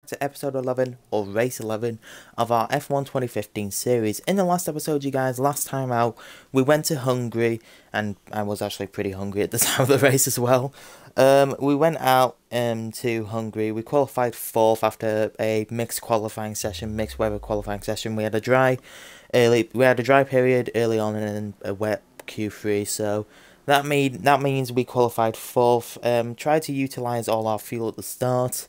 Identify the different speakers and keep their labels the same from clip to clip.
Speaker 1: To episode 11 or race 11 of our F1 2015 series. In the last episode, you guys, last time out we went to Hungary, and I was actually pretty hungry at the time of the race as well. We went out to Hungary. We qualified 4th after a mixed qualifying session, mixed weather qualifying session. We had a dry period early on and then a wet Q3, so that means we qualified 4th. Tried to utilize all our fuel at the start.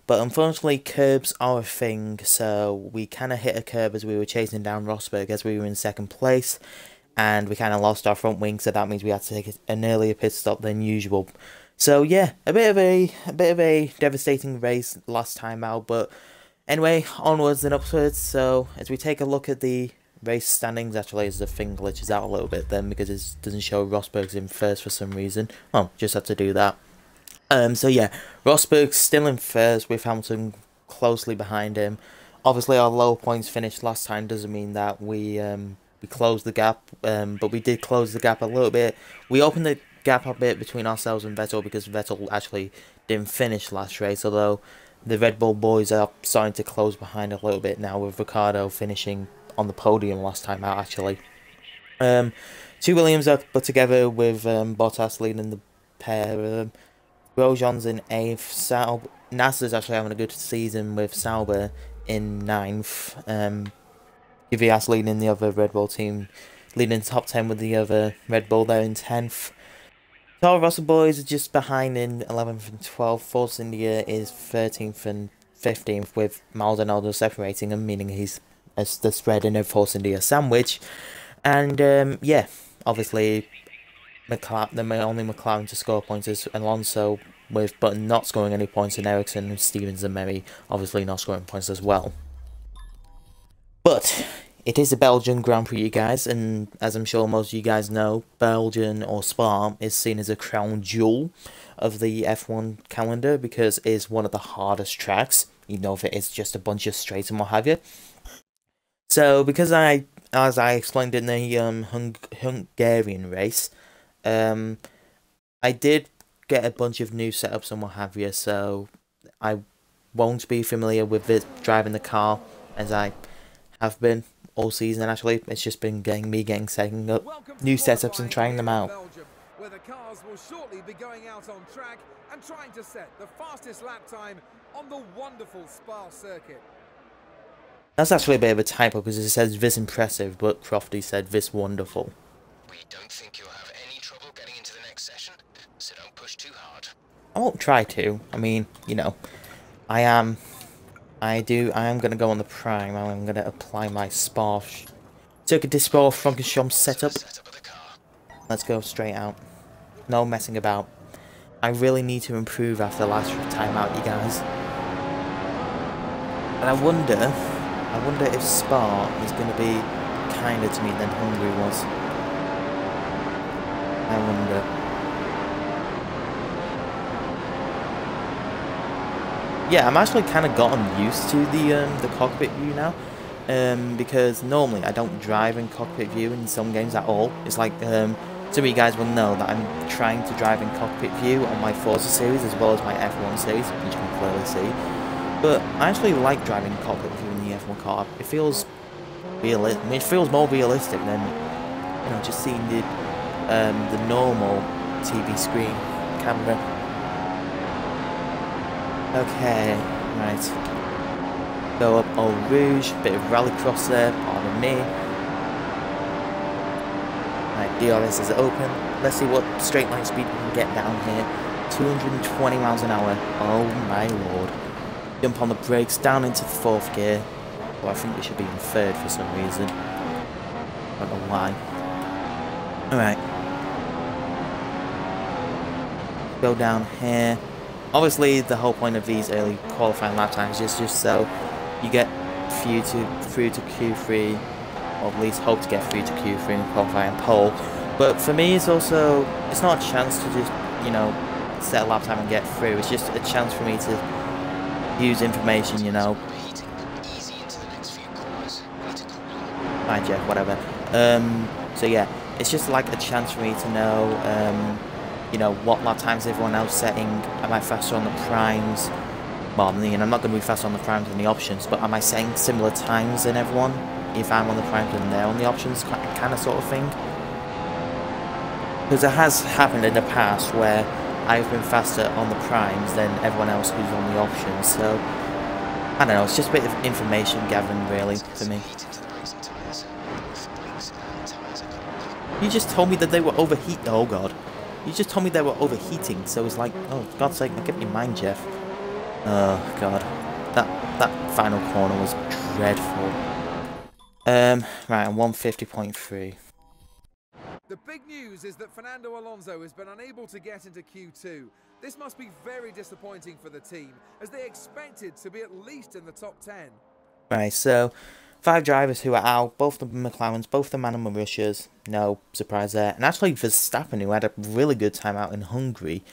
Speaker 1: But unfortunately, curbs are a thing, so we kind of hit a curb as we were chasing down Rosberg as we were in 2nd place, and we kind of lost our front wing, so that means we had to take an earlier pit stop than usual. So yeah, a bit of a devastating race last time out, but anyway, onwards and upwards. So as we take a look at the race standings, actually, as the thing glitches out a little bit then because it doesn't show Rosberg's in 1st for some reason. Well, just had to do that. So yeah, Rosberg's still in 1st with Hamilton closely behind him. Obviously, our low points finished last time doesn't mean that we closed the gap, but we did close the gap a little bit. We opened the gap a bit between ourselves and Vettel because Vettel actually didn't finish last race, although the Red Bull boys are starting to close behind a little bit now with Ricciardo finishing on the podium last time out, actually. 2 Williams are put together with Bottas leading the pair. Grosjean's in 8th. Nasser's actually having a good season with Sauber in 9th. Kvyat leading the other Red Bull team, leading top 10 with the other Red Bull there in 10th. Toro Rosso boys are just behind in 11th and 12th. Force India is 13th and 15th with Maldonado separating him, meaning he's the spread in a Force India sandwich. And yeah, obviously the only McLaren to score points is Alonso, with Button not scoring any points, and Ericsson and Stevens and Merry obviously not scoring points as well. But it is a Belgian Grand Prix, you guys, and as I'm sure most of you guys know, Belgian or Spa is seen as a crown jewel of the F1 calendar because it is one of the hardest tracks, even though if it is just a bunch of straights and what have you. So because as I explained in the Hungarian race, I did get a bunch of new setups and what have you, so I won't be familiar with driving the car as I have been all season. Actually, it's just been setting up new setups and trying them out.
Speaker 2: Belgium, where the cars will shortly be going out on track and trying to set the fastest lap time on the wonderful Spa circuit.
Speaker 1: That's actually a bit of a typo because it says this impressive, but Crofty said this wonderful.
Speaker 3: We don't think you'll have any trouble getting into the next session, so don't push too hard.
Speaker 1: I won't try to. I mean, you know, I am going to go on the Prime. I'm going to apply my Circuit Dispo Frankenstein setup. Let's go straight out. No messing about. I really need to improve after last time out, you guys. And I wonder if Spa is going to be kinder to me than Hungary was. I wonder. Yeah, I'm actually kind of gotten used to the cockpit view now, because normally I don't drive in cockpit view in some games at all. It's like some of you guys will know that I'm trying to drive in cockpit view on my Forza series as well as my F1 series, which you can clearly see. But I actually like driving cockpit view in the F1 car. It feels realistic. I mean, it feels more realistic than, you know, just seeing the normal TV screen camera. Okay, right. Go up Eau Rouge, bit of rallycross there, pardon me. Right, DRS is open. Let's see what straight line speed we can get down here. 220 miles an hour. Oh my lord. Jump on the brakes, down into the 4th gear. Well, I think we should be in 3rd for some reason. I don't know why. Alright. Go down here. Obviously, the whole point of these early qualifying lap times is just so you get through to Q3, or at least hope to get through to Q3 and qualify and pole. But for me, it's not a chance to just, you know, set a lap time and get through. It's just a chance for me to use information, you know. Right, Jeff, whatever. So yeah, it's just like a chance for me to know, you know, what lap times everyone else setting. Am I faster on the primes? well, I mean, I'm not going to be fast on the primes and the options, but am I setting similar times than everyone? If I'm on the primes and they're on the options, kind of sort of thing? Because it has happened in the past where I've been faster on the primes than everyone else who's on the options, so I don't know, it's just a bit of information gathering really for me. You just told me that they were overheating. Oh god. You just told me they were overheating, so it's like, oh, for God's sake, make up your mind, Jeff. Oh god. That final corner was dreadful. Right, I'm 150.3.
Speaker 2: The big news is that Fernando Alonso has been unable to get into Q2. This must be very disappointing for the team, as they expected to be at least in the top 10.
Speaker 1: Right, so 5 drivers who are out, both the McLarens, both the Manuel Marushias, no surprise there. And actually Verstappen, who had a really good time out in Hungary,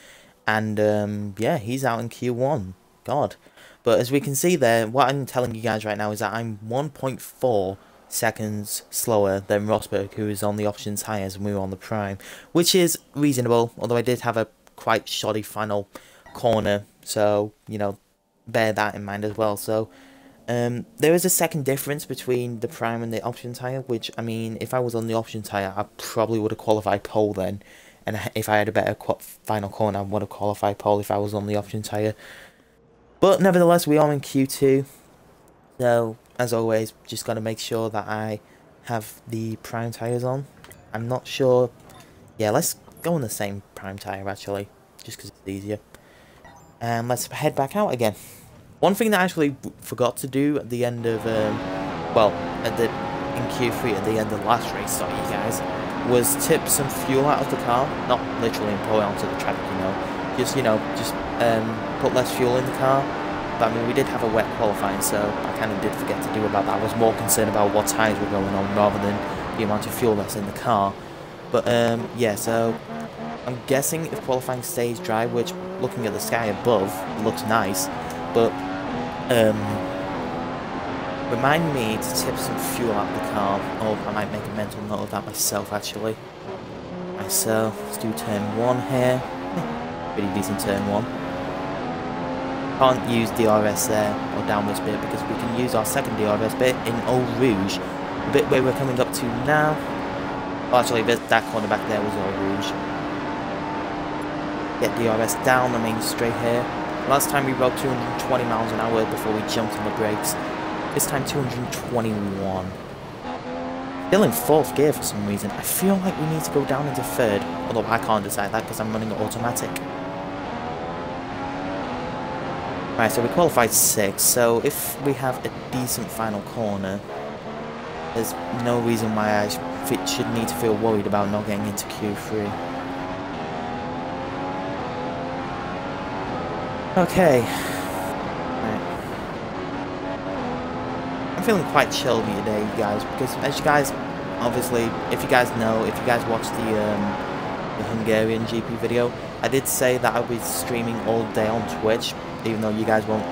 Speaker 1: and yeah, he's out in Q1. God. But as we can see there, what I'm telling you guys right now is that I'm 1.4 seconds slower than Rosberg, who is on the options tyres and we were on the prime, which is reasonable, although I did have a quite shoddy final corner, so, you know, bear that in mind as well. So there is a second difference between the prime and the option tyre, which, I mean, if I was on the option tyre, I probably would have qualified pole then, and if I had a better final corner, I would have qualified pole if I was on the option tyre. But nevertheless, we are in Q2, so as always, just got to make sure that I have the prime tyres on. I'm not sure. Yeah, let's go on the same prime tyre actually, just because it's easier. And let's head back out again. One thing that I actually forgot to do at the end of, well, in Q3 at the end of the last race, sorry you guys, was tip some fuel out of the car. Not literally and pour it onto the track, you know, just put less fuel in the car. But I mean, we did have a wet qualifying, so I kind of did forget to do about that. I was more concerned about what tyres were going on rather than the amount of fuel that's in the car. But yeah, so I'm guessing if qualifying stays dry, which looking at the sky above looks nice, but remind me to tip some fuel out of the car. Oh, I might make a mental note of that myself actually. Right, so let's do turn 1 here. Pretty decent turn 1. Can't use DRS there, or downwards bit, because we can use our second DRS bit in Eau Rouge, the bit where we're coming up to now. Oh, actually, that corner back there was Eau Rouge. Get DRS down the main straight here. Last time we rode 220 miles an hour before we jumped on the brakes. This time 221. Still in 4th gear for some reason. I feel like we need to go down into 3rd, although I can't decide that because I'm running it automatic. Right, so we qualified 6th, so if we have a decent final corner, there's no reason why I should need to feel worried about not getting into Q3. Okay. Right. I'm feeling quite chilled today, you guys, because as you guys, obviously, if you guys know, if you guys watched the Hungarian GP video, I did say that I'll be streaming all day on Twitch, even though you guys won't,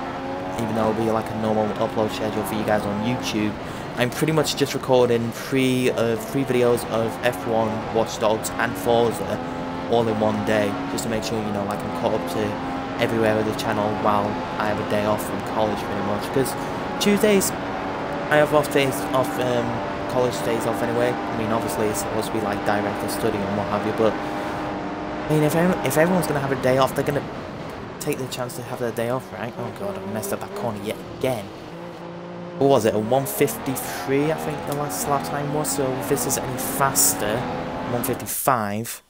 Speaker 1: even though it'll be like a normal upload schedule for you guys on YouTube. I'm pretty much just recording three videos of F1, Watch Dogs and Forza all in one day, just to make sure, you know, like I'm caught up to everywhere with the channel while I have a day off from college pretty much, because Tuesdays I have college days off anyway. I mean, obviously it's supposed to be like director study and what have you, but I mean, if everyone's going to have a day off, they're going to take the chance to have their day off, right? Oh god, I messed up that corner yet again. What was it, a 153 I think the last lap time was, so if this is any faster, 155,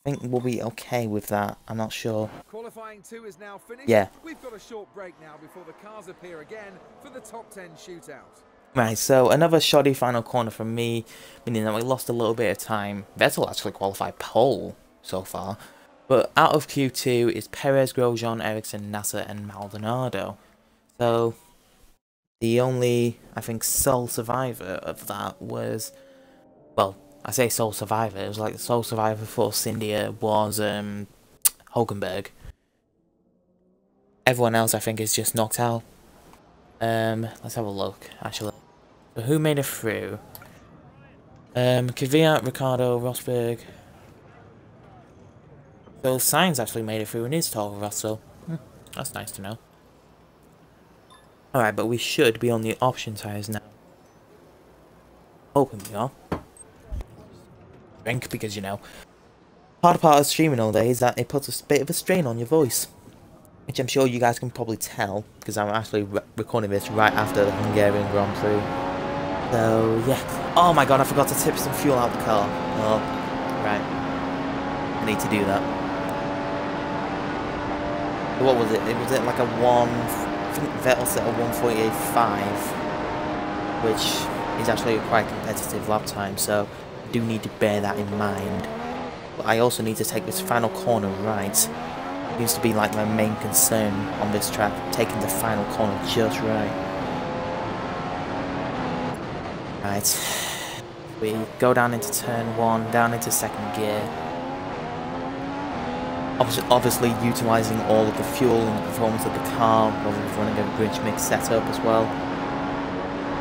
Speaker 1: I think we'll be okay with that. I'm not sure.
Speaker 2: Qualifying 2 is now finished.
Speaker 1: Yeah.
Speaker 2: We've got a short break now before the cars appear again for the top 10 shootout.
Speaker 1: Right, so another shoddy final corner from me, meaning that we lost a little bit of time. Vettel actually qualified pole so far. But out of Q2 is Perez, Grosjean, Ericsson, Nasser and Maldonado. So the only, I think, sole survivor of that was, well, I say sole survivor, it was like the sole survivor for India was Hulkenberg. Everyone else I think is just knocked out. Let's have a look, actually. So who made it through? Kvyat, Ricardo, Rosberg. So Sainz actually made it through in his Toro Rosso. That's nice to know. Alright, but we should be on the option tyres now. Hoping we are. Drink, because, you know, hard part of streaming all day is that it puts a bit of a strain on your voice. Which I'm sure you guys can probably tell, because I'm actually recording this right after the Hungarian Grand Prix. So, yeah. Oh my god, I forgot to tip some fuel out the car. Oh, right. I need to do that. What was it? Was it like a I think Vettel set a 1:48.5, which is actually a quite competitive lap time, so I do need to bear that in mind. But I also need to take this final corner right. It used to be like my main concern on this track, taking the final corner just right. Right. We go down into turn 1, down into second gear. Obviously utilising all of the fuel and the performance of the car, while we're running a bridge mix setup as well.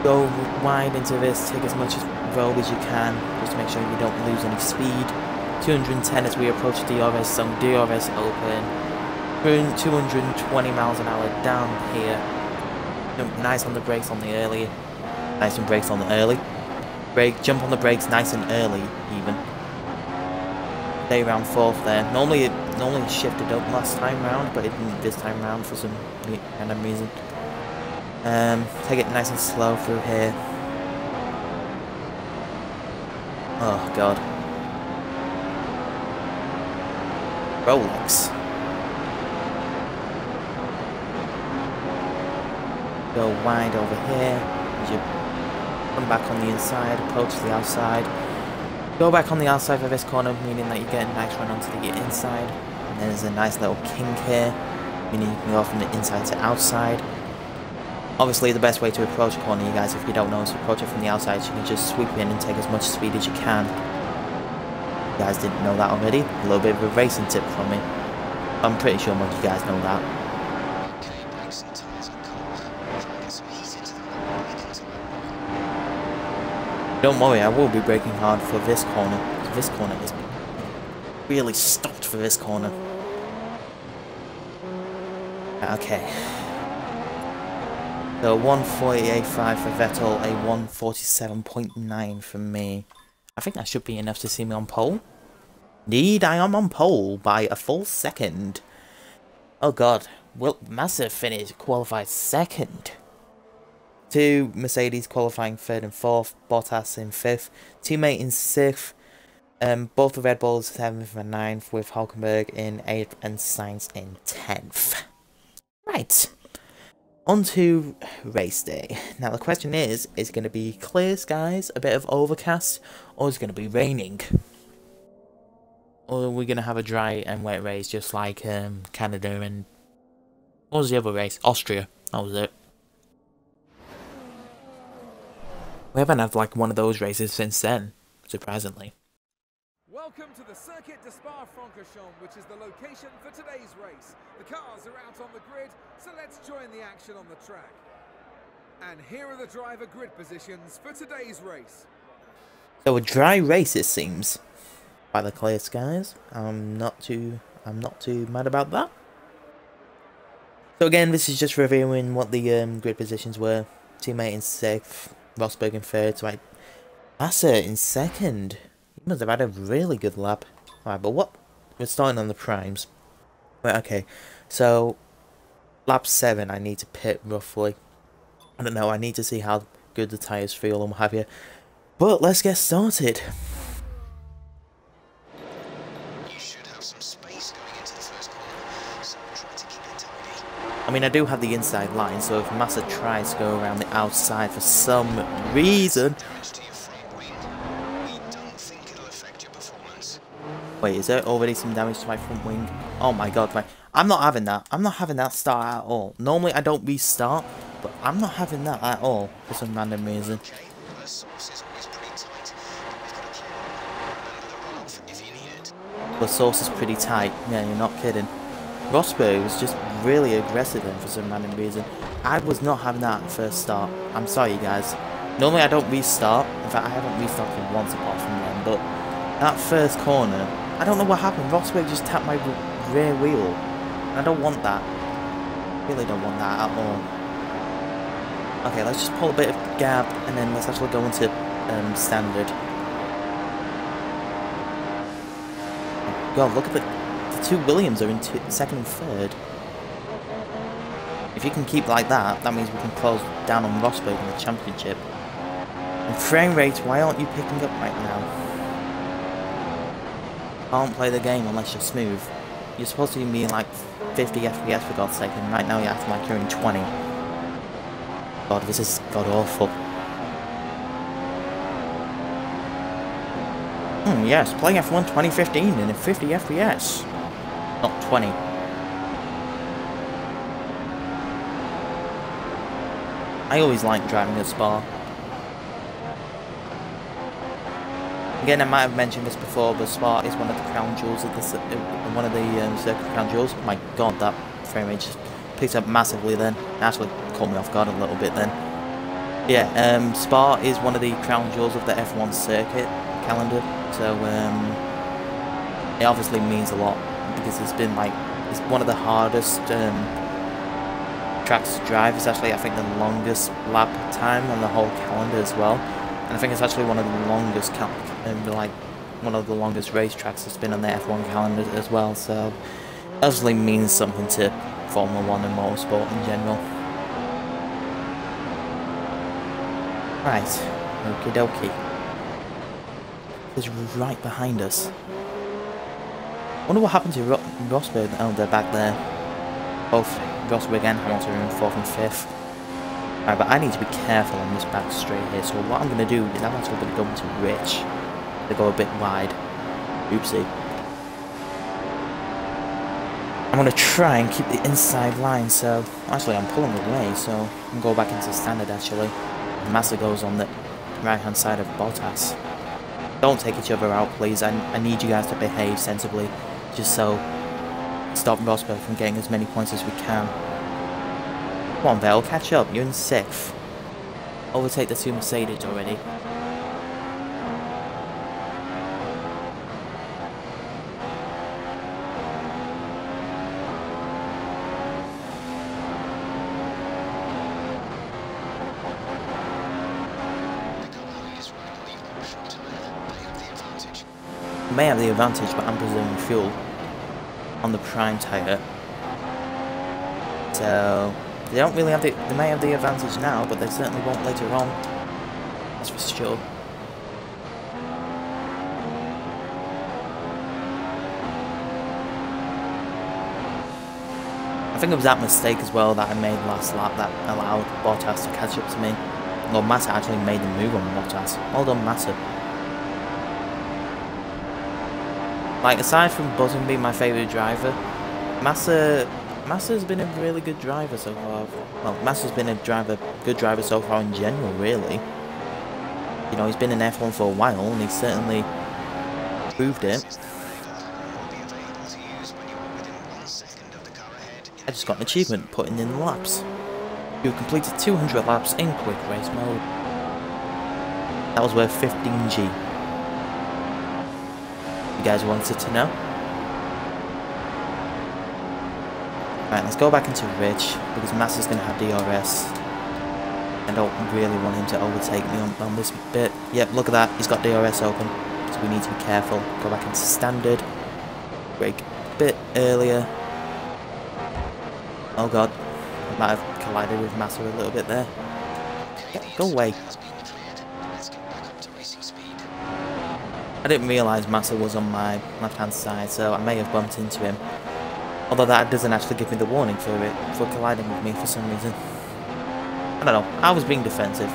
Speaker 1: Go wide into this, take as much roll as you can, just to make sure you don't lose any speed. 210 as we approach DRS zone, DRS open. We're in 220 miles an hour down here. Nice on the brakes on the early. Nice and brakes on the early. Jump on the brakes nice and early even. Stay around 4th there. Normally it shifted up last time round, but it didn't this time round for some random reason. Take it nice and slow through here. Oh god. Rolex. Go wide over here. As you come back on the inside, approach the outside. Go back on the outside for this corner, meaning that you get a nice run onto the inside. And there's a nice little kink here, meaning you can go from the inside to outside. Obviously, the best way to approach a corner, you guys, if you don't know, is to approach it from the outside, so you can just sweep in and take as much speed as you can. If you guys didn't know that already, a little bit of a racing tip from me. I'm pretty sure most of you guys know that. Don't worry, I will be braking hard for this corner. This corner is really stopped for this corner. Okay. So 1:48.5 for Vettel, a 1:47.9 for me. I think that should be enough to see me on pole. Indeed, I am on pole by a full second. Oh god, will Massa finish qualified second? 2 Mercedes qualifying 3rd and 4th, Bottas in 5th, teammate in 6th, both the Red Bulls 7th and 9th, with Hulkenberg in 8th and Sainz in 10th. Right, on to race day. Now the question is it going to be clear skies, a bit of overcast, or is it going to be raining? Or are we going to have a dry and wet race just like Canada and... what was the other race? Austria, that was it. We haven't had like one of those races since then, surprisingly.
Speaker 2: Welcome to the Circuit de Spa-Francorchamps, which is the location for today's race. The cars are out on the grid, so let's join the action on the track. And here are the driver grid positions for today's race.
Speaker 1: So a dry race, it seems, by the clear skies. I'm not too mad about that. So again, this is just reviewing what the grid positions were. Teammate in 6th. Rosberg in 3rd, so Massa in 2nd. He must have had a really good lap. Alright, but what? We're starting on the primes. Right, okay. So, lap 7, I need to pit roughly. I don't know, I need to see how good the tyres feel and what have you. But let's get started. I mean, I do have the inside line, so if Massa tries to go around the outside for some reason... Wait, is there already some damage to my front wing? Oh my god, I'm not having that. I'm not having that start at all. Normally I don't restart, but I'm not having that at all for some random reason. The source is pretty tight. Yeah, you're not kidding. Rosberg was just really aggressive then for some random reason. I was not having that first start. I'm sorry, you guys. Normally I don't restart. In fact, I haven't restarted once apart from then. But that first corner, I don't know what happened. Rosberg just tapped my rear wheel. I don't want that. I really don't want that at all. Okay, let's just pull a bit of gap and then let's actually go into standard. God, look at the two Williams are in second and third. If you can keep like that, that means we can close down on Rosberg in the championship. And frame rates, why aren't you picking up right now? Can't play the game unless you're smooth. You're supposed to be in like 50 FPS for God's sake, and right now you're acting like you're in 20. God, this is god awful. Yes, playing F1 2015 in 50 FPS. Not 20. I always like driving at Spa. Again, I might have mentioned this before, but Spa is one of the crown jewels of the circuit crown jewels. Oh my god, that frame rate just picked up massively then. It actually caught me off guard a little bit then. Yeah, Spa is one of the crown jewels of the F1 circuit calendar, so it obviously means a lot because it's been like it's one of the hardest tracks to drive. It's actually, I think, the longest lap time on the whole calendar as well. And I think it's actually one of the longest one of the longest racetracks that's been on the F1 calendar as well. So it obviously means something to Formula 1 and motorsport in general. Right, okie dokie. It's right behind us. Wonder what happened to Rosberg. Oh, they're back there. Both Rosberg and Hamilton are in 4th and 5th. Right, but I need to be careful on this back straight here, so what I'm going to do is I'm actually going to go into Rich. They go a bit wide. Oopsie. I'm going to try and keep the inside line, so... Actually, I'm pulling away, so I'm going to go back into standard, actually. Massa goes on the right-hand side of Bottas. Don't take each other out, please. I need you guys to behave sensibly, just so... stop Rosberg from getting as many points as we can. Come on, Vettel, catch up. You're in 6th. Overtake the two Mercedes already. You may have the advantage, but I'm preserving fuel on the prime tyre. So they don't really have they may have the advantage now, but they certainly won't later on. That's for sure. I think it was that mistake as well that I made last lap that allowed Bottas to catch up to me. Well, Massa actually made the move on Bottas. Well done, Massa. Like, aside from Button being my favourite driver, Massa's been a really good driver so far. Well, Massa's been a good driver so far in general, really. You know, he's been in F1 for a while, and he's certainly proved it. I just got an achievement, putting in the laps. You've completed 200 laps in quick race mode. That was worth 15G. You guys wanted to know? Right, let's go back into Rich, because Massa's going to have DRS. I don't really want him to overtake me on this bit. Yep, look at that, he's got DRS open, so we need to be careful. Go back into standard. Brake a bit earlier. Oh god, I might have collided with Massa a little bit there. Yeah, go away. I didn't realise Massa was on my left-hand side, so I may have bumped into him. Although that doesn't actually give me the warning for colliding with me for some reason. I don't know, I was being defensive.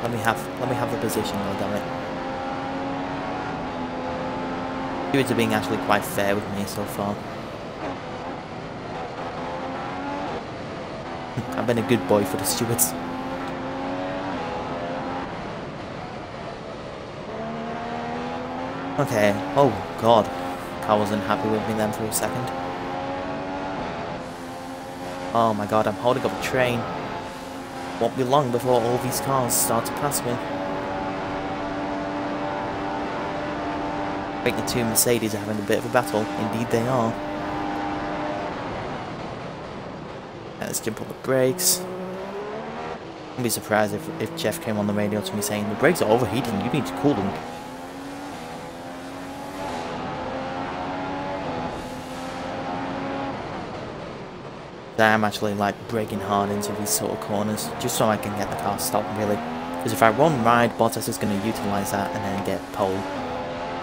Speaker 1: Let me have the position though, damn it. Stewards are being actually quite fair with me so far. I've been a good boy for the stewards. Okay, oh god. Car wasn't happy with me then for a second. Oh my god, I'm holding up a train. Won't be long before all these cars start to pass me. I think the two Mercedes are having a bit of a battle. Indeed they are. Let's jump on the brakes. I'd be surprised if Jeff came on the radio to me saying the brakes are overheating, you need to cool them. I'm actually like braking hard into these sort of corners just so I can get the car stopped really. Because if I run wide, Bottas is going to utilise that and then get pole.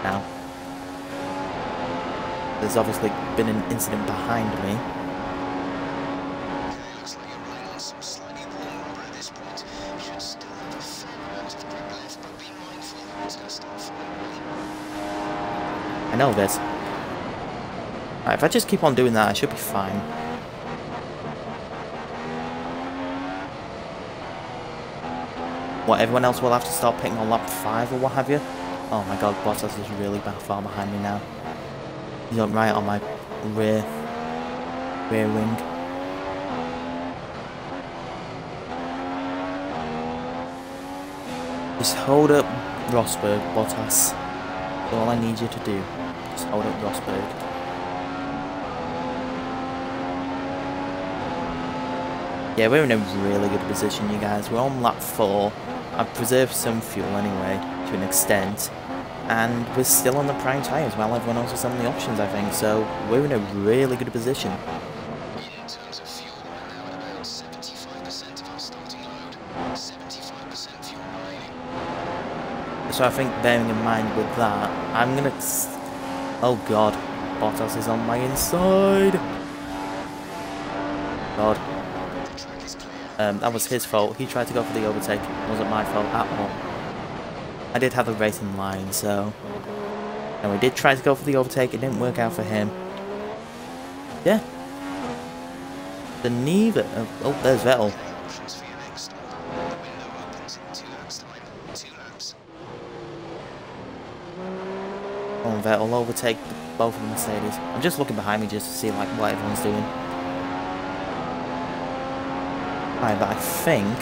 Speaker 1: Now, there's obviously been an incident behind me.
Speaker 3: Looks like you're running on some slightly warm rubber at this point. You should still have a fair amount of grip left, but be mindful it's going to start falling.
Speaker 1: I know this. Right, if I just keep on doing that, I should be fine. What, everyone else will have to start pitting on lap 5 or what have you? Oh my god, Bottas is really far behind me now. He's up right on my rear wing. Just hold up Rosberg, Bottas. That's all I need you to do. Just hold up Rosberg. Yeah, we're in a really good position, you guys. We're on lap 4. I've preserved some fuel anyway, to an extent. And we're still on the prime tyres while everyone else is on the options, I think. So, we're in a really good position.
Speaker 3: In terms of fuel, we're now at about 75% of our starting load. 75% fuel remaining.
Speaker 1: So I think bearing in mind with that, I'm going to... Oh god, Bottas is on my inside. God. That was his fault. He tried to go for the overtake. It wasn't my fault at all. I did have a race in line, so... And we did try to go for the overtake. It didn't work out for him. Yeah. The neither of... Oh, there's Vettel.
Speaker 3: Options for your next stop. The window opens in 2 laps time. 2 laps.
Speaker 1: Oh, Vettel overtake both of the Mercedes. I'm just looking behind me just to see like what everyone's doing. Right, but I think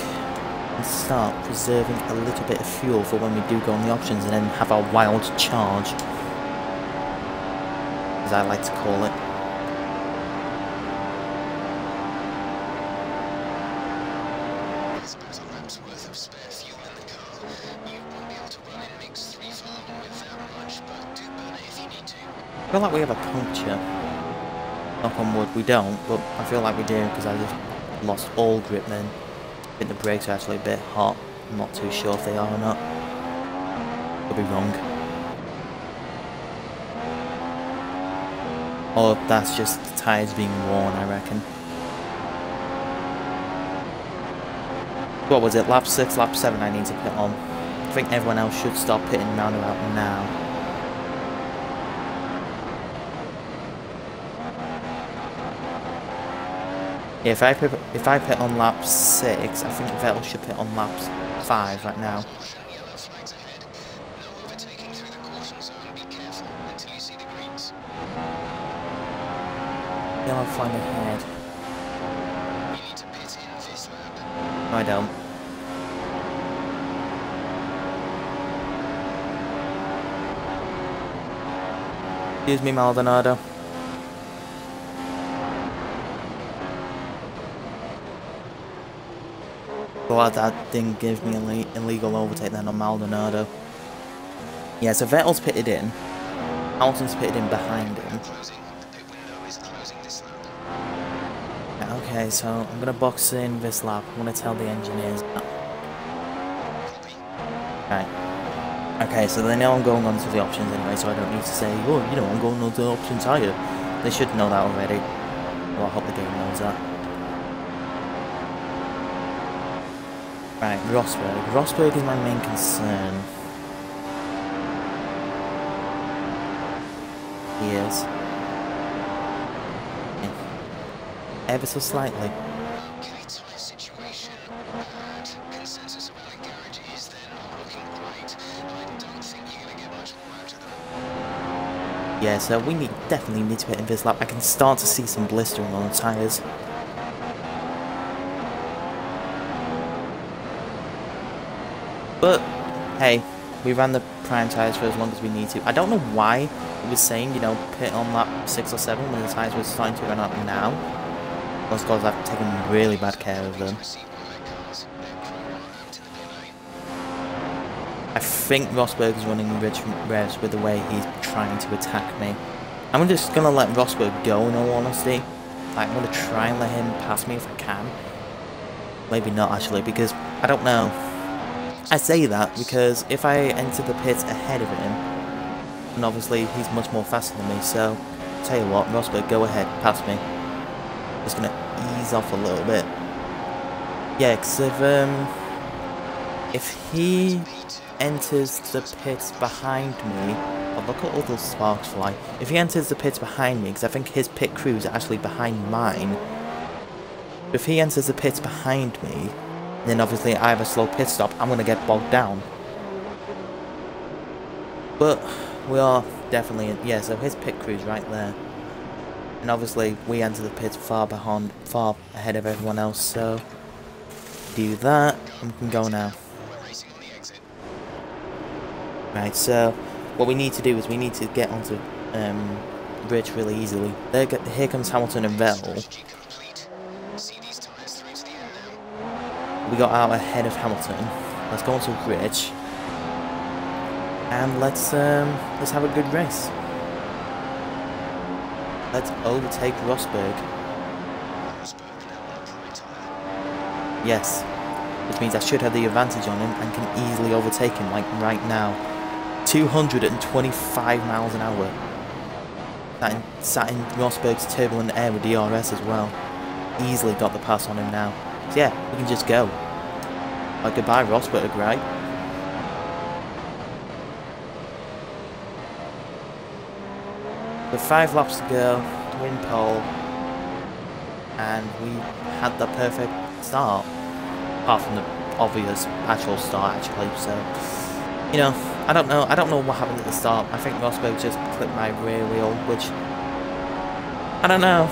Speaker 1: we'll start preserving a little bit of fuel for when we do go on the options and then have our wild charge, as I like to call it.
Speaker 3: There's about a lap's worth of spare fuel in the car. You won't be able to run in mix 3 farm with that much, but do burn it if you need to.
Speaker 1: I feel like we have a puncture. Knock on wood, we don't, but I feel like we do because I just lost all grip then. I think the brakes are actually a bit hot. I'm not too sure if they are or not. Could be wrong. Or that's just the tyres being worn, I reckon. What was it? Lap 6, lap 7 I need to pit on. I think everyone else should start pitting round about now. Yeah, if I pit on lap 6, I think Vettel should pit on lap 5 right now.
Speaker 3: Yellow flags ahead. No overtaking through the caution zone. Be careful until you see the greens.
Speaker 1: Yellow flag ahead.
Speaker 3: You need to pit in this lap.
Speaker 1: No, I don't. Excuse me, Maldonado. Glad that didn't give me an illegal overtake then on Maldonado. Yeah, so Vettel's pitted in. Hamilton's pitted in behind him.
Speaker 3: Closing. The pit window is closing this lap.
Speaker 1: Okay, so I'm going to box in this lap. I'm going to tell the engineers that.
Speaker 3: Copy.
Speaker 1: Right. Okay, so they know I'm going on to the options anyway, so I don't need to say, oh, you know, I'm going on to the options higher. They should know that already. Well, I hope the game knows that. Right, Rosberg. Rosberg is my main concern. He is. Yeah. Ever so slightly.
Speaker 3: Okay, tyre situation. Bad. Consensus about the garage is they're not looking great. I don't think you're going to get much more out of them.
Speaker 1: Yeah, so we definitely need to pit in this lap. I can start to see some blistering on the tyres. But, hey, we ran the prime tyres for as long as we need to. I don't know why it was saying, you know, pit on lap 6 or 7 when the tyres were starting to run out now. Those guys have taken really bad care of them. I think Rosberg is running rich revs with the way he's trying to attack me. I'm just going to let Rosberg go in all honesty. I'm going to try and let him pass me if I can. Maybe not actually, because I don't know. I say that because if I enter the pit ahead of him, and obviously he's much more faster than me, so tell you what, Rosberg, go ahead, pass me. Just going to ease off a little bit. Yeah, because if he enters the pits behind me, oh, look at all those sparks fly. If he enters the pits behind me, because I think his pit crews are actually behind mine. If he enters the pits behind me, then obviously I have a slow pit stop, I'm going to get bogged down. But we are definitely, yeah, so his pit crew's right there. And obviously we enter the pits far ahead of everyone else, so do that, and we can go now. Right, so what we need to do is we need to get onto bridge really easily. Here comes Hamilton and Vettel. We got out ahead of Hamilton. Let's go onto bridge, and let's have a good race. Let's overtake Rosberg. Yes, which means I should have the advantage on him and can easily overtake him, like right now. 225 miles an hour. Sat in Rosberg's turbulent air with DRS as well. Easily got the pass on him now. So yeah, we can just go. Like goodbye Rosberg, right? With 5 laps to go, to win pole, and we had the perfect start. Apart from the obvious actual start actually, so you know, I don't know what happened at the start. I think Rosberg just clipped my rear wheel, which I don't know.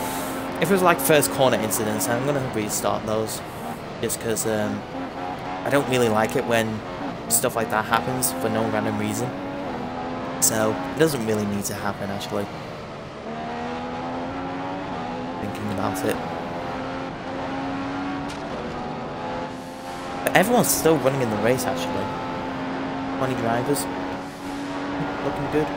Speaker 1: If it was like first corner incidents, I'm gonna restart those, just because I don't really like it when stuff like that happens for no random reason. So it doesn't really need to happen actually. Thinking about it. But everyone's still running in the race actually. 20 drivers. Looking good.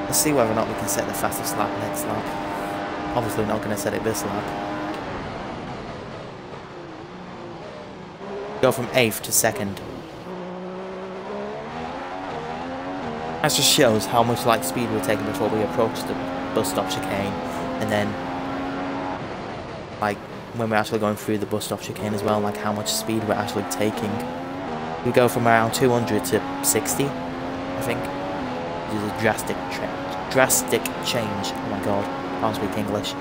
Speaker 1: Let's see whether or not we can set the fastest lap next lap. Obviously not going to set it this lap. Go from 8th to 2nd. That just shows how much like speed we're taking before we approach the bus stop chicane, and then like when we're actually going through the bus stop chicane as well, like how much speed we're actually taking. We go from around 200 to 60, I think, which is a drastic change. Oh my god, I can't speak English.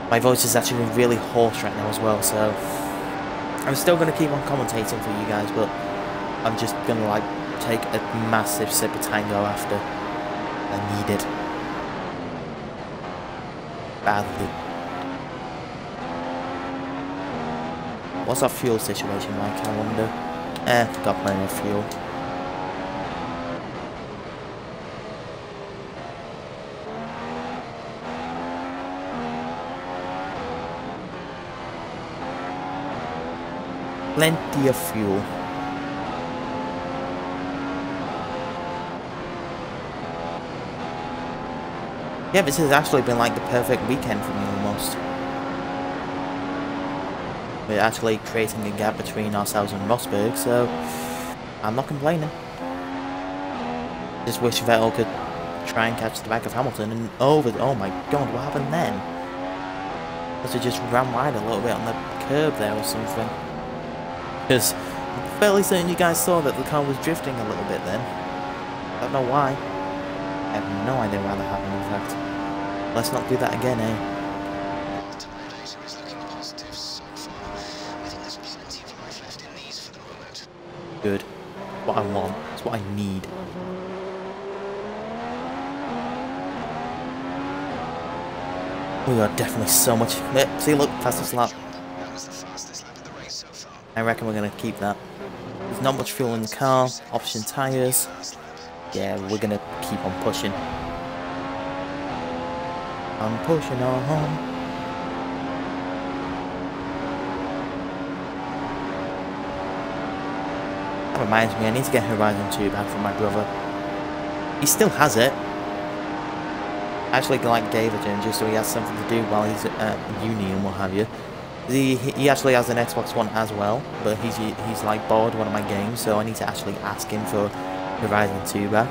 Speaker 1: My voice is actually really hoarse right now as well, so I'm still going to keep on commentating for you guys, but I'm just going to like take a massive sip of Tango after. I need it. Badly. What's our fuel situation like, I wonder? Got plenty of fuel. Plenty of fuel. Yeah, this has actually been like the perfect weekend for me almost. We're actually creating a gap between ourselves and Rosberg, so I'm not complaining. Just wish Vettel could try and catch the back of Hamilton and over. Oh my god, what happened then? Must have just ran wide a little bit on the curb there or something. Because I'm fairly certain you guys saw that the car was drifting a little bit then. I don't know why. I have no idea why that happened, in fact. Let's not do that again, eh? Good. What I want. It's what I need. We are definitely so much. See, look, fastest lap. I reckon we're going to keep that. not much fuel in the car, option tyres. Yeah, we're gonna keep on pushing. I'm pushing on. That reminds me, I need to get Horizon 2 back from my brother. He still has it. I actually gave it to him just so he has something to do while he's at uni and what have you. He actually has an Xbox One as well, but he's like borrowed one of my games, so I need to actually ask him for Horizon 2 back.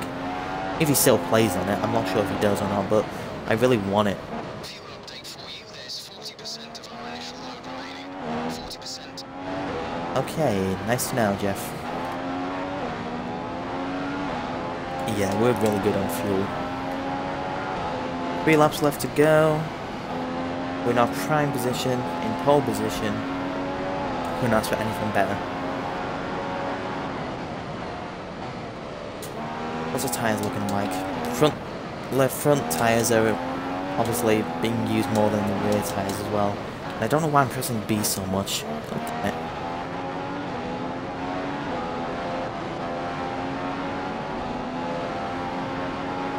Speaker 1: If he still plays on it, I'm not sure if he does or not, but I really want it.
Speaker 3: Fuel update for you. There's 40% of our initial load remaining. 40%.
Speaker 1: Okay, nice to know, Jeff. Yeah, we're really good on fuel. 3 laps left to go. We're in our prime position, in pole position. Couldn't ask for anything better. What's the tyres looking like? Left front tyres are obviously being used more than the rear tyres as well. And I don't know why I'm pressing B so much. Okay.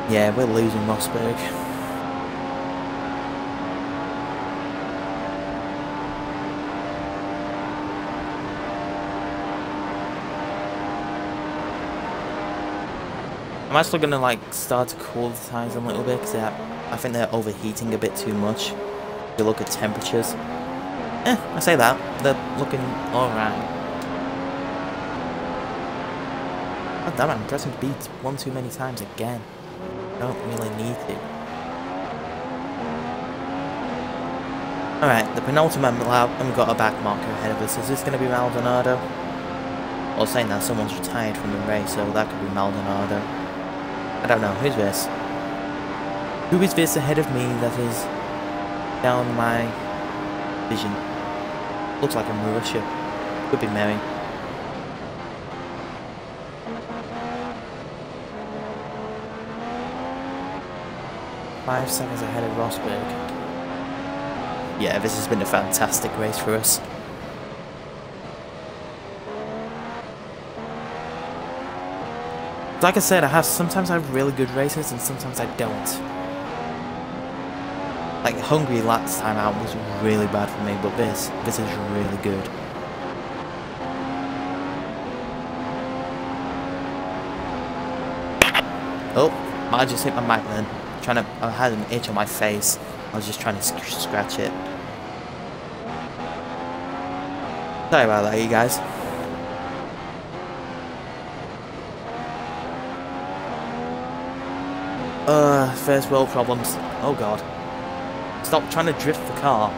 Speaker 1: Yeah, we're losing Rosberg. I'm actually gonna start to cool the tyres a little bit because I think they're overheating a bit too much. If you look at temperatures. I say that, they're looking alright. God damn it, I'm pressing B one too many times again. I don't really need to. Alright, the penultimate lap, and we've got a back marker ahead of us. Is this going to be Maldonado? Or saying that someone's retired from the race, so that could be Maldonado. I don't know, who's this? Who is this ahead of me that is down my vision? Looks like a Marisha. Could be Mary. Five seconds ahead of Rosberg. Yeah, this has been a fantastic race for us. Like I said, sometimes I have really good races and sometimes I don't. Like Hungary last time out was really bad for me, but this is really good. Oh, I just hit my mic then. I had an itch on my face. I was just trying to scratch it. Sorry about that, you guys. First world problems. Oh god. Stop trying to drift the car.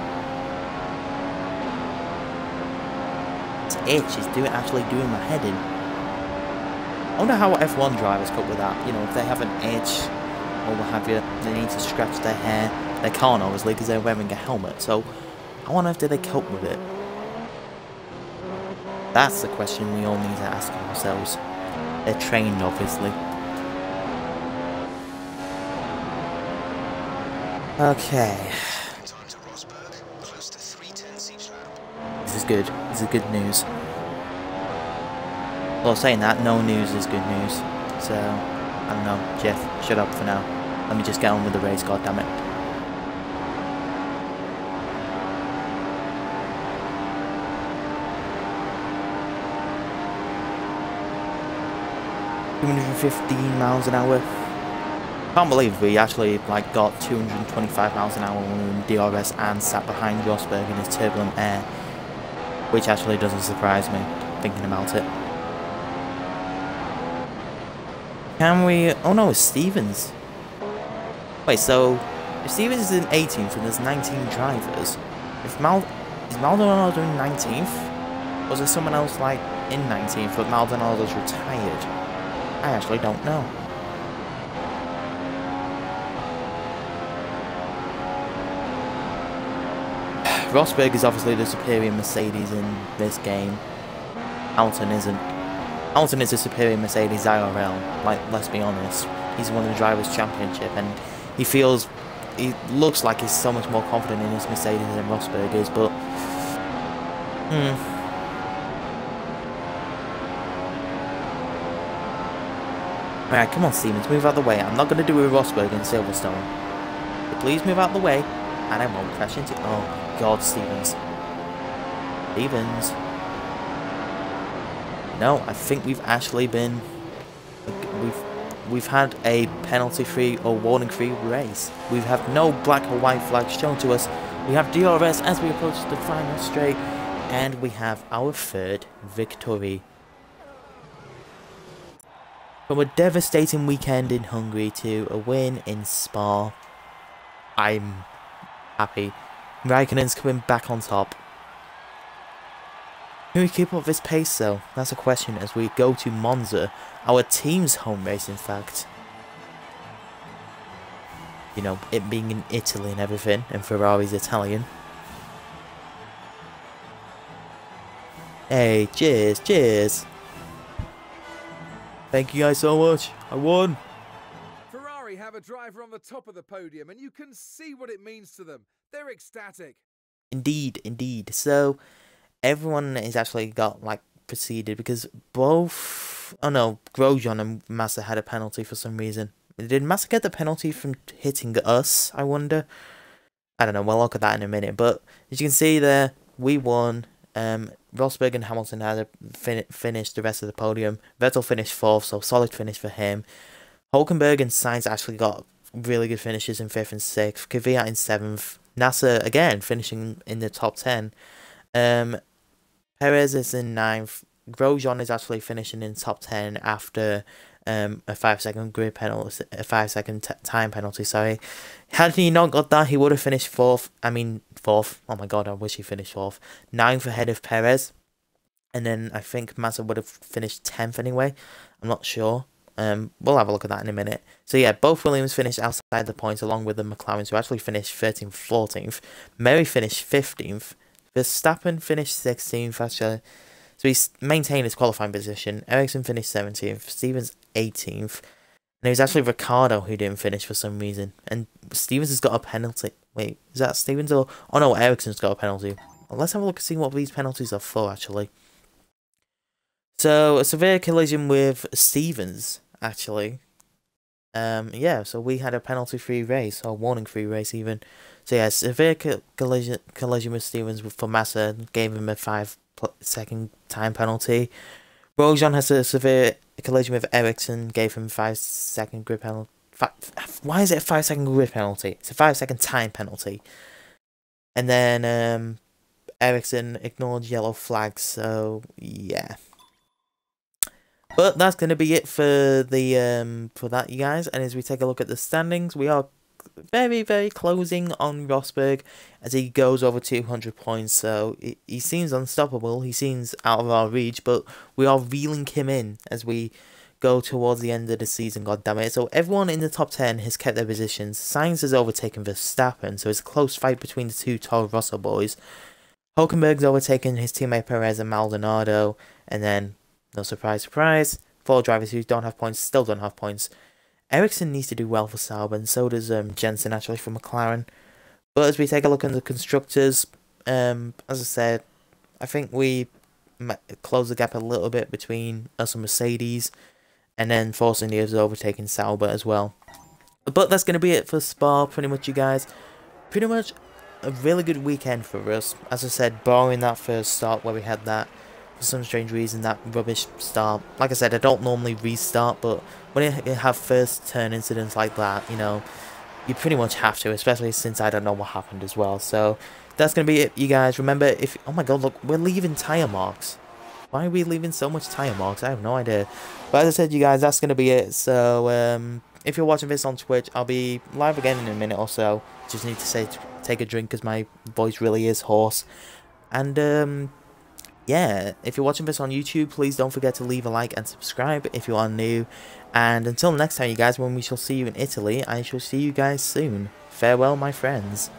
Speaker 1: This itch is actually doing my head in. I wonder how F1 drivers cope with that. You know, if they have an itch or what have you, they need to scratch their hair. They can't obviously because they're wearing a helmet. So I wonder if they cope with it. That's the question we all need to ask ourselves. They're trained, obviously. Okay. This is good. This is good news. Well, saying that, no news is good news. So, I don't know. Jeff, shut up for now. Let me just get on with the race, goddammit. $215 miles an hour. Can't believe we actually got 225 miles an hour when we were in DRS and sat behind Rosberg in his turbulent air, which actually doesn't surprise me thinking about it. Can we? Oh no, it's Stevens. Wait, so if Stevens is in 18th and there's 19 drivers, is Maldonado in 19th? Or is there someone else in 19th but Maldonado's retired? I actually don't know. Rosberg is obviously the superior Mercedes in this game. Hamilton isn't. Hamilton is a superior Mercedes IRL, let's be honest. He's won the Drivers' Championship and he looks like he's so much more confident in his Mercedes than Rosberg is, but Alright, come on, Stevens, move out the way. I'm not going to do a Rosberg in Silverstone. So please move out the way, and I won't crash into... Oh, my God, Stevens. Stevens. No, I think we've actually been... We've had a penalty-free or warning-free race. We have no black or white flags shown to us. We have DRS as we approach the final straight, and we have our third victory. From a devastating weekend in Hungary to a win in Spa, I'm happy. Raikkonen's coming back on top. Can we keep up this pace though? That's a question as we go to Monza, our team's home race in fact. You know, it being in Italy and everything, and Ferrari's Italian. Hey, cheers, cheers. Thank you guys so much. I won.
Speaker 2: Ferrari have a driver on the top of the podium, and you can see what it means to them. They're ecstatic.
Speaker 1: Indeed, indeed. So, everyone has actually got, like, proceeded because both... Oh no, Grosjean and Massa had a penalty for some reason. Did Massa get the penalty from hitting us, I wonder? I don't know, we'll look at that in a minute. But, as you can see there, we won. Rosberg and Hamilton had finished the rest of the podium. Vettel finished 4th, so solid finish for him. Hulkenberg and Sainz actually got really good finishes in 5th and 6th. Kvyat in 7th. Nasser, again, finishing in the top 10. Perez is in 9th. Grosjean is actually finishing in top 10 after a 5-second grid penalty, a 5-second time penalty, sorry. Had he not got that, he would have finished 4th. I mean, 4th. Oh my God, I wish he finished 4th. 9th ahead of Perez. And then I think Massa would have finished 10th anyway. I'm not sure. We'll have a look at that in a minute. So yeah, both Williams finished outside the points along with the McLarens who actually finished 13th, 14th. Mary finished 15th. Verstappen finished 16th actually. So he's maintained his qualifying position. Ericsson finished 17th. Stevens 18th. And it was actually Ricciardo who didn't finish for some reason. And Stevens has got a penalty. Wait, is that Stevens or... Oh no, Ericsson's got a penalty. Well, let's have a look and see what these penalties are for actually. So, a severe collision with Stevens, actually. Yeah, so we had a penalty-free race, or warning-free race even. So yeah, severe collision with Stevens for Massa gave him a 5-second time penalty. Grosjean has a severe collision with Ericsson, gave him 5-second grid penalty. Why is it a 5-second grid penalty? It's a 5-second time penalty. And then Ericsson ignored yellow flags, so yeah. But that's going to be it for the for that, you guys. And as we take a look at the standings, we are very, very closing on Rosberg as he goes over 200 points. So he seems unstoppable. He seems out of our reach, but we are reeling him in as we go towards the end of the season. God damn it! So everyone in the top 10 has kept their positions. Sainz has overtaken Verstappen, so it's a close fight between the two Toro Rosso boys. Hulkenberg's overtaken his teammate Perez and Maldonado, and then, no surprise, surprise, 4 drivers who don't have points still don't have points. Ericsson needs to do well for Sauber, and so does Jensen actually for McLaren. But as we take a look at the constructors, as I said, I think we close the gap a little bit between us and Mercedes, and then Force India has overtaken Sauber as well. But that's going to be it for Spa, pretty much, you guys. Pretty much a really good weekend for us. As I said, barring that first start where we had that, for some strange reason, that rubbish start. Like I said, I don't normally restart, but when you have first turn incidents like that, you know, you pretty much have to, especially since I don't know what happened as well. So that's going to be it, you guys. Remember, if... Oh my God, look, we're leaving tyre marks. Why are we leaving so much tyre marks? I have no idea. But as I said, you guys, that's going to be it. So, if you're watching this on Twitch, I'll be live again in a minute or so. Just need to take a drink because my voice really is hoarse. And, yeah, if you're watching this on YouTube, please don't forget to leave a like and subscribe if you are new. And until next time, you guys, when we shall see you in Italy, I shall see you guys soon. Farewell, my friends.